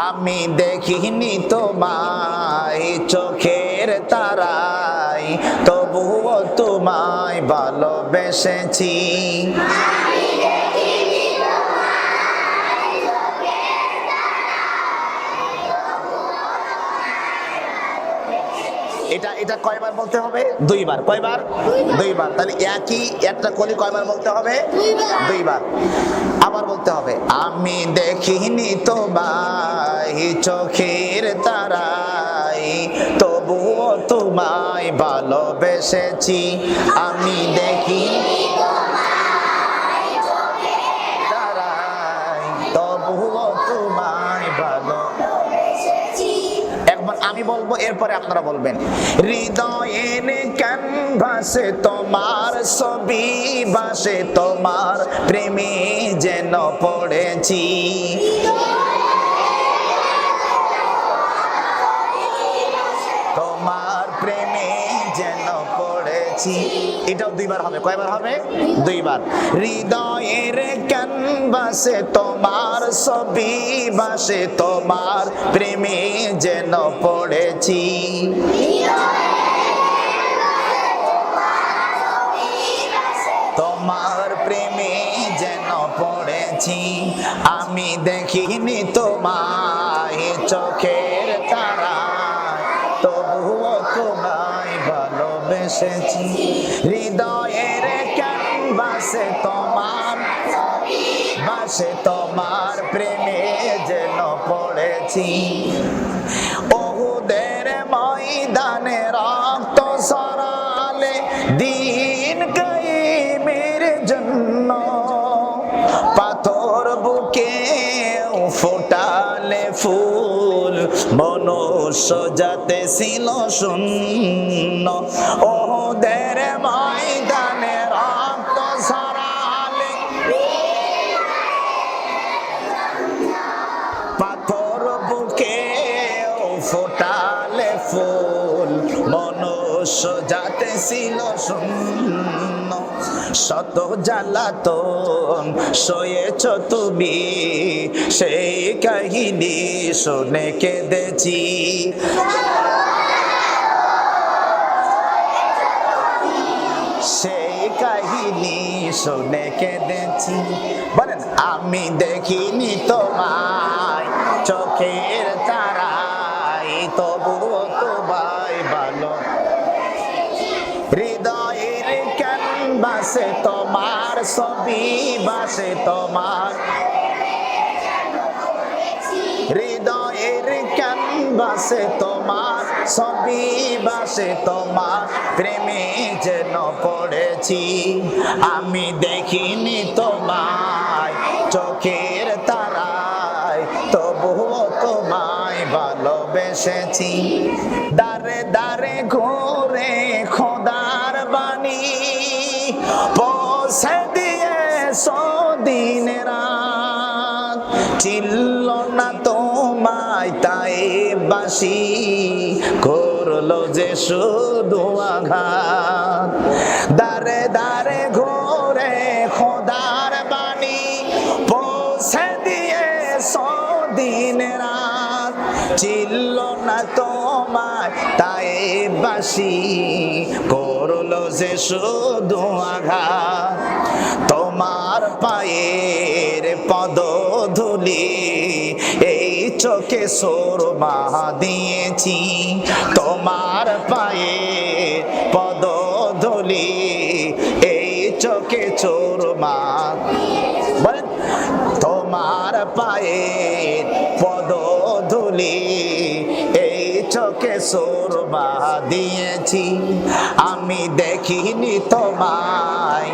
আমি দেখিনি তোমায় চোখের তারায়, তবুও তোমায় ভালোবেসেছি। এটা কয়বার বলতে হবে? দুইবার। কয়বার? দুইবার। তাহলে একই একটা কলি কয়বার বলতে হবে? দুইবার। আবার বলতে হবে, আমি দেখিনি তোমায় চোখের তারায়, তবুও তোমায় ভালোবেসেছি। আমি দেখিনি তোমায় চোখের তারায়, তবুও তোমায় ভালোবেসেছি। একবার আমি বলবো, এরপরে আপনারা বলবেন। হৃদয়ের ক্যানভাসে তোমার ছবি ভাসে, তোমার প্রেমে যেন পড়েছি। তোমার প্রেমে যেন পড়েছি। এটাও দুইবার হবে। কয়বার হবে? দুইবার। হৃদয়ের ক্যানভাসে তোমার ছবি ভাসে, তোমার প্রেমে যেন পড়েছি। তোমার প্রেমে যেন পড়েছি। আমি দেখিনি তোমায় চোখের তারায়, তবুও তোমায় ভালোবেসেছি। হৃদয়ের ক্যানভাসে তোমার ভাসে, তোমার প্রেমে যেন পড়েছি। ওহুদের ময়দানে রক্ত ঝরালে দিন কায়েমের জন্য, পাথর বুকে ফোটালে ফুল, মনুষ্য জাতি ছিল শূন্য। ওহুদের ময়দানে রক্ত ঝরালে, পাথর বুকে ফোটালে ফুল, মনুষ্য জাতি ছিল শূন্য। শত জ্বালাতন সয়েছ তুমি, সেই কাহিনী শুনে কেঁদেছি। সেই কাহিনী শুনে কেঁদেছি। বলেন, আমি দেখিনি তোমায় চোখের তারায়, তবুও তোমায় ভালো। হৃদয়ের ক্যানভাসে তোমার ছবি ভাসে, তোমার হৃদয়ের ক্যানভাসে তোমার ছবি ভাসে, তোমার প্রেমে যেন পড়েছি। আমি দেখিনি তোমায় চোখের তারায়, তবুও তোমায় ভালোবেসেছি। দারে দারে ঘুরে খোদার বাণী পৌঁছে দিয়েছো দিন রাত, চিল্ল না তোমায় তাই বাসি, করলো যে শুধু আঘাত। দারে দারে ঘুরে খোদার বাণী পৌঁছে দিয়েছো দিন রাত, চিল্ল না তোমায় তাই বাসি, করলো যে শুধু আঘাত। তোমার পায়ের পদধূলি এই চোখে সুরমা দিয়েছি। তোমার পায়ের পদধূলি এই চোখে সুরমা। বলেন, তোমার পায়ের পদধূলি এই চোখে সুরমা দিয়েছি। আমি দেখিনি তোমায়